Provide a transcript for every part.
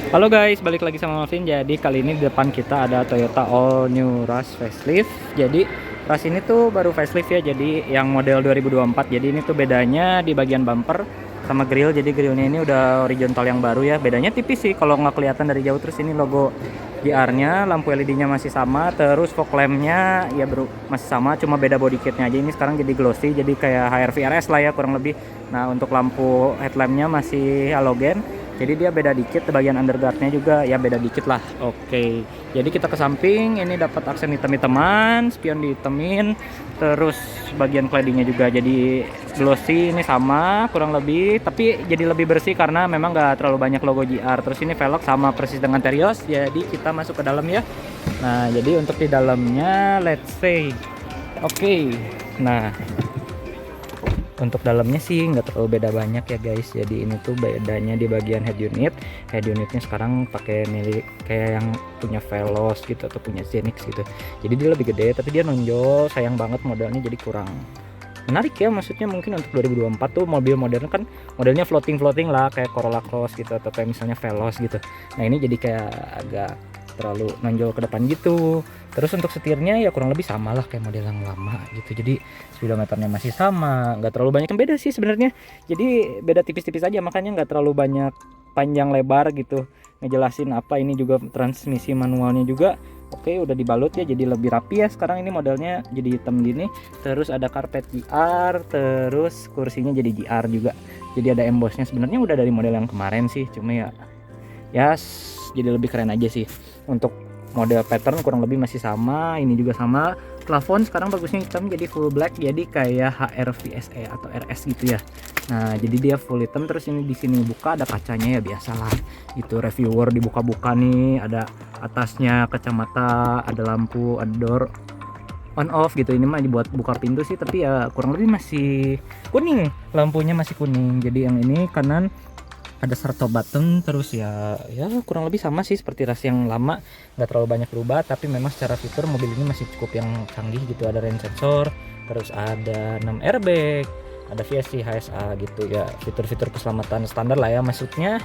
Halo guys, balik lagi sama Marvin. Jadi kali ini di depan kita ada Toyota All New Rush facelift. Jadi Rush ini tuh baru facelift ya. Jadi yang model 2024. Jadi ini tuh bedanya di bagian bumper sama grill. Jadi grillnya ini udah horizontal yang baru ya. Bedanya tipis sih kalau nggak kelihatan dari jauh. Terus ini logo GR-nya, lampu LED-nya masih sama. Terus fog lamp-nya ya masih sama, cuma beda body kitnya aja. Ini sekarang jadi glossy, jadi kayak HRV RS lah ya kurang lebih. Nah untuk lampu headlamp-nya masih halogen. Jadi dia beda dikit, bagian underguardnya juga ya beda dikit lah. Oke, jadi kita ke samping, ini dapat aksen hitam-hitaman, spion dihitemin, terus bagian claddingnya juga jadi glossy, ini sama kurang lebih, tapi jadi lebih bersih karena memang nggak terlalu banyak logo GR. Terus ini velg sama persis dengan Terios, jadi kita masuk ke dalam ya. Nah, jadi untuk di dalamnya, let's say, oke. Nah, untuk dalamnya sih nggak terlalu beda banyak ya guys. Jadi ini tuh bedanya di bagian head unit. Head unitnya sekarang pakai milik kayak yang punya Veloz gitu atau punya Zenix gitu. Jadi dia lebih gede tapi dia nonjol. Sayang banget modelnya jadi kurang menarik ya. Maksudnya mungkin untuk 2024 tuh mobil modern kan modelnya floating lah kayak Corolla Cross gitu atau kayak misalnya Veloz gitu. Nah ini jadi kayak agak terlalu nonjol ke depan gitu. Terus untuk setirnya ya kurang lebih sama lah kayak model yang lama gitu. Jadi speedometernya masih sama, nggak terlalu banyak yang beda sih sebenarnya. Jadi beda tipis-tipis aja, makanya nggak terlalu banyak panjang lebar gitu ngejelasin apa. Ini juga transmisi manualnya juga oke, udah dibalut ya, jadi lebih rapi ya. Sekarang ini modelnya jadi hitam gini. Terus ada karpet GR, terus kursinya jadi GR juga. Jadi ada embossnya. Sebenarnya udah dari model yang kemarin sih, cuma ya jadi lebih keren aja sih. Untuk model pattern kurang lebih masih sama, ini juga sama. Plafon sekarang bagusnya hitam jadi full black, jadi kayak HRVSE atau RS gitu ya. Nah jadi dia full hitam. Terus ini di sini buka ada kacanya ya, biasalah itu reviewer dibuka-buka nih. Ada atasnya kacamata, ada lampu, ada door on off gitu. Ini mah dibuat buka pintu sih, tapi ya kurang lebih masih kuning, lampunya masih kuning. Jadi yang ini kanan ada start button. Terus ya kurang lebih sama sih seperti ras yang lama, nggak terlalu banyak berubah. Tapi memang secara fitur mobil ini masih cukup yang canggih gitu. Ada rain sensor, terus ada 6 airbag, ada VSC HSA gitu ya. Fitur-fitur keselamatan standar lah ya, maksudnya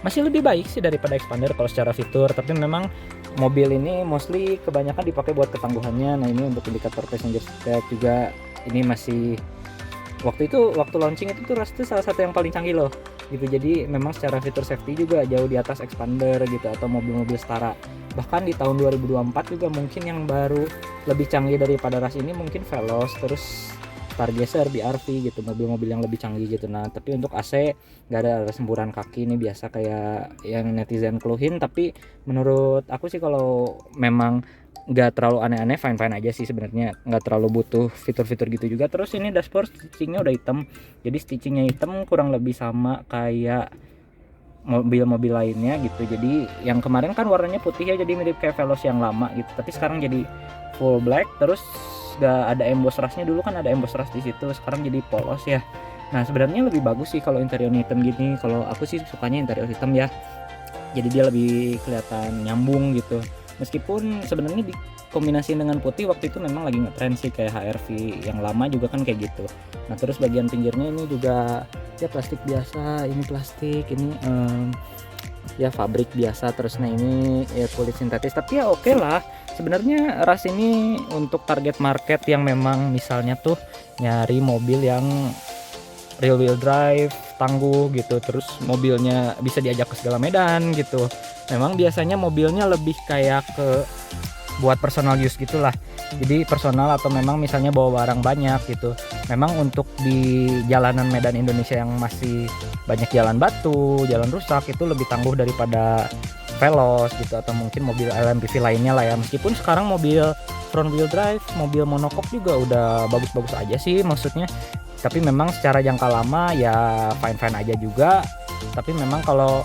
masih lebih baik sih daripada Expander kalau secara fitur. Tapi memang mobil ini mostly kebanyakan dipakai buat ketangguhannya. Nah ini untuk indikator passenger seat juga ini masih waktu launching itu tuh Rush salah satu yang paling canggih loh gitu. Jadi memang secara fitur safety juga jauh di atas Expander gitu atau mobil-mobil setara. Bahkan di tahun 2024 juga mungkin yang baru lebih canggih daripada Rush ini mungkin Veloz, terus Stargazer, BRV gitu, mobil-mobil yang lebih canggih gitu. Nah tapi untuk AC nggak ada semburan kaki, ini biasa kayak yang netizen keluhin. Tapi menurut aku sih kalau memang nggak terlalu aneh-aneh, fine-fine aja sih sebenarnya, nggak terlalu butuh fitur-fitur gitu juga. Terus ini dashboard stitchingnya udah hitam, jadi stitchingnya hitam kurang lebih sama kayak mobil-mobil lainnya gitu. Jadi yang kemarin kan warnanya putih ya, jadi mirip kayak Veloz yang lama gitu, tapi sekarang jadi full black. Terus gak ada emboss rushnya, dulu kan ada emboss rush di situ, sekarang jadi polos ya. Nah sebenarnya lebih bagus sih kalau interiornya hitam gini. Kalau aku sih sukanya interior hitam ya, jadi dia lebih kelihatan nyambung gitu. Meskipun sebenarnya dikombinasi dengan putih waktu itu memang lagi ngetrend sih, kayak HRV yang lama juga kan kayak gitu. Nah terus bagian pinggirnya ini juga ya plastik biasa, ini plastik, ini ya fabrik biasa. Terus nah ini ya kulit sintetis, tapi ya oke lah sebenarnya. Ras ini untuk target market yang memang misalnya tuh nyari mobil yang real wheel drive, tangguh gitu, terus mobilnya bisa diajak ke segala medan gitu. Memang biasanya mobilnya lebih kayak ke buat personal use gitulah. Jadi personal atau memang misalnya bawa barang banyak gitu. Memang untuk di jalanan Medan Indonesia yang masih banyak jalan batu, jalan rusak, itu lebih tangguh daripada Veloz gitu atau mungkin mobil LMPV lainnya lah ya. Meskipun sekarang mobil front wheel drive, mobil monocoque juga udah bagus-bagus aja sih maksudnya. Tapi memang secara jangka lama ya fine-fine aja juga. Tapi memang kalau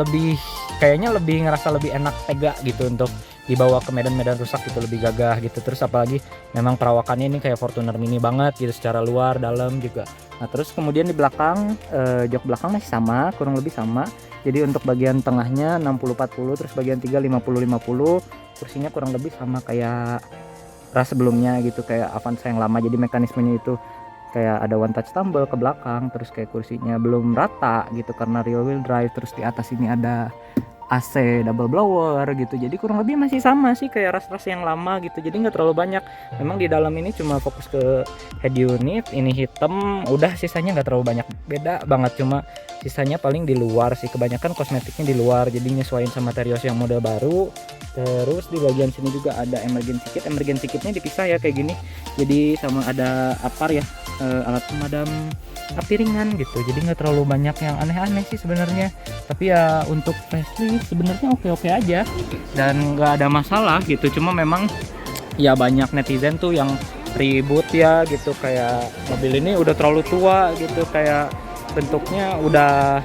lebih kayaknya lebih ngerasa lebih enak, tega gitu untuk dibawa ke medan-medan rusak gitu, lebih gagah gitu. Terus apalagi memang perawakannya ini kayak Fortuner Mini banget gitu secara luar dalam juga. Nah terus kemudian di belakang jok belakang masih sama, kurang lebih sama. Jadi untuk bagian tengahnya 60-40, terus bagian 3 50-50. Kursinya kurang lebih sama kayak ras sebelumnya gitu, kayak Avanza yang lama. Jadi mekanismenya itu kayak ada one touch tumble ke belakang, terus kayak kursinya belum rata gitu karena rear wheel drive, terus di atas ini ada AC double blower gitu. Jadi kurang lebih masih sama sih kayak ras-ras yang lama gitu, jadi nggak terlalu banyak. Memang di dalam ini cuma fokus ke head unit, ini hitam, udah sisanya nggak terlalu banyak beda banget, cuma sisanya paling di luar sih, kebanyakan kosmetiknya di luar, jadi nyesuaiin sama Terios yang model baru. Terus di bagian sini juga ada emergency kitnya dipisah ya kayak gini, jadi sama ada apar ya, alat pemadam api ringan gitu, jadi nggak terlalu banyak yang aneh-aneh sih sebenarnya. Tapi ya untuk facelift sebenarnya oke-oke aja dan nggak ada masalah gitu, cuma memang ya banyak netizen tuh yang ribut ya gitu, kayak mobil ini udah terlalu tua gitu, kayak bentuknya udah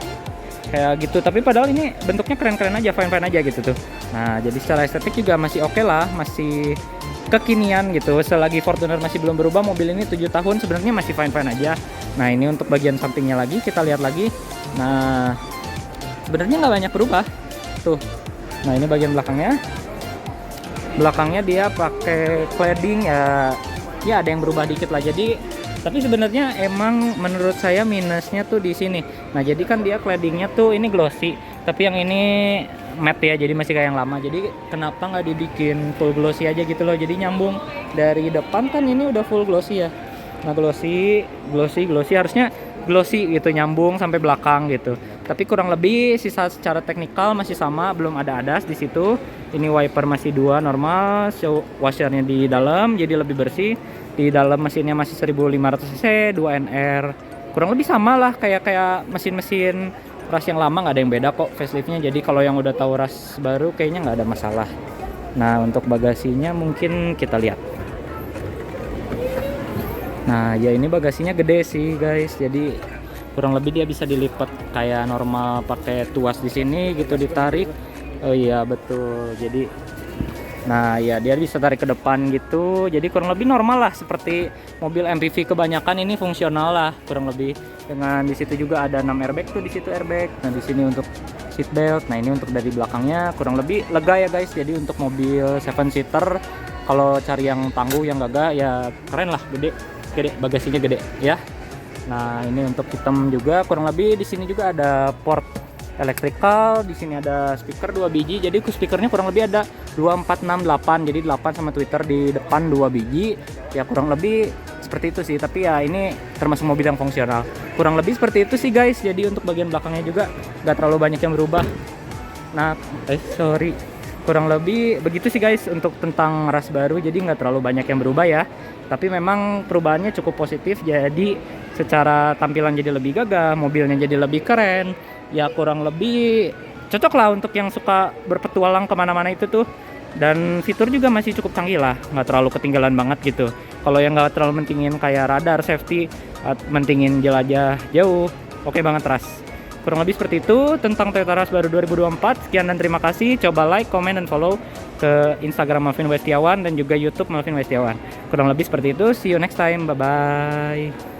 kayak gitu, tapi padahal ini bentuknya keren-keren aja, fine-fine aja gitu tuh. Nah jadi secara estetik juga masih oke lah, masih kekinian gitu. Selagi Fortuner masih belum berubah, mobil ini 7 tahun sebenarnya masih fine-fine aja. Nah ini untuk bagian sampingnya lagi, kita lihat lagi. Nah sebenarnya nggak banyak berubah tuh. Nah ini bagian belakangnya dia pakai cladding ya, ya ada yang berubah dikit lah. Jadi tapi sebenarnya emang menurut saya minusnya tuh di sini. Nah jadi kan dia claddingnya tuh ini glossy, tapi yang ini matte ya, jadi masih kayak yang lama. Jadi kenapa nggak dibikin full glossy aja gitu loh, jadi nyambung dari depan kan ini udah full glossy ya. Nah glossy harusnya glossy gitu, nyambung sampai belakang gitu. Tapi kurang lebih sisa secara teknikal masih sama, belum ada ADAS di situ. Ini wiper masih 2 normal, show washernya di dalam jadi lebih bersih. Di dalam mesinnya masih 1500 cc 2NR, kurang lebih sama lah kayak mesin-mesin ras yang lama, nggak ada yang beda kok faceliftnya. Jadi kalau yang udah tahu ras baru kayaknya nggak ada masalah. Nah untuk bagasinya mungkin kita lihat. Nah ya ini bagasinya gede sih guys, jadi kurang lebih dia bisa dilipat kayak normal pakai tuas di sini gitu, ditarik. Oh iya betul, jadi nah ya dia bisa tarik ke depan gitu, jadi kurang lebih normal lah seperti mobil MPV kebanyakan, ini fungsional lah kurang lebih. Dengan di situ juga ada 6 airbag tuh, di situ airbag. Nah di sini untuk seat belt. Nah ini untuk dari belakangnya kurang lebih lega ya guys. Jadi untuk mobil 7 seater kalau cari yang tangguh yang gagah ya keren lah, gede bagasinya gede ya. Nah ini untuk hitam juga kurang lebih. Di sini juga ada port elektrikal, di sini ada speaker 2 biji. Jadi speakernya kurang lebih ada 2, 4, 6, 8. Jadi 8 sama tweeter di depan 2 biji. Ya kurang lebih seperti itu sih. Tapi ya ini termasuk mobil yang fungsional. Kurang lebih seperti itu sih guys. Jadi untuk bagian belakangnya juga nggak terlalu banyak yang berubah. Nah, kurang lebih begitu sih guys untuk tentang ras baru. Jadi nggak terlalu banyak yang berubah ya. Tapi memang perubahannya cukup positif. Jadi secara tampilan jadi lebih gagah, mobilnya jadi lebih keren. Ya kurang lebih cocok lah untuk yang suka berpetualang kemana-mana itu tuh. Dan fitur juga masih cukup canggih lah, nggak terlalu ketinggalan banget gitu. Kalau yang nggak terlalu mentingin kayak radar, safety, mentingin jelajah jauh, oke banget ras. Kurang lebih seperti itu tentang Toyota Rush baru 2024. Sekian dan terima kasih. Coba like, comment, dan follow ke Instagram Melvin Westiawan dan juga YouTube Melvin Westiawan. Kurang lebih seperti itu. See you next time. Bye-bye.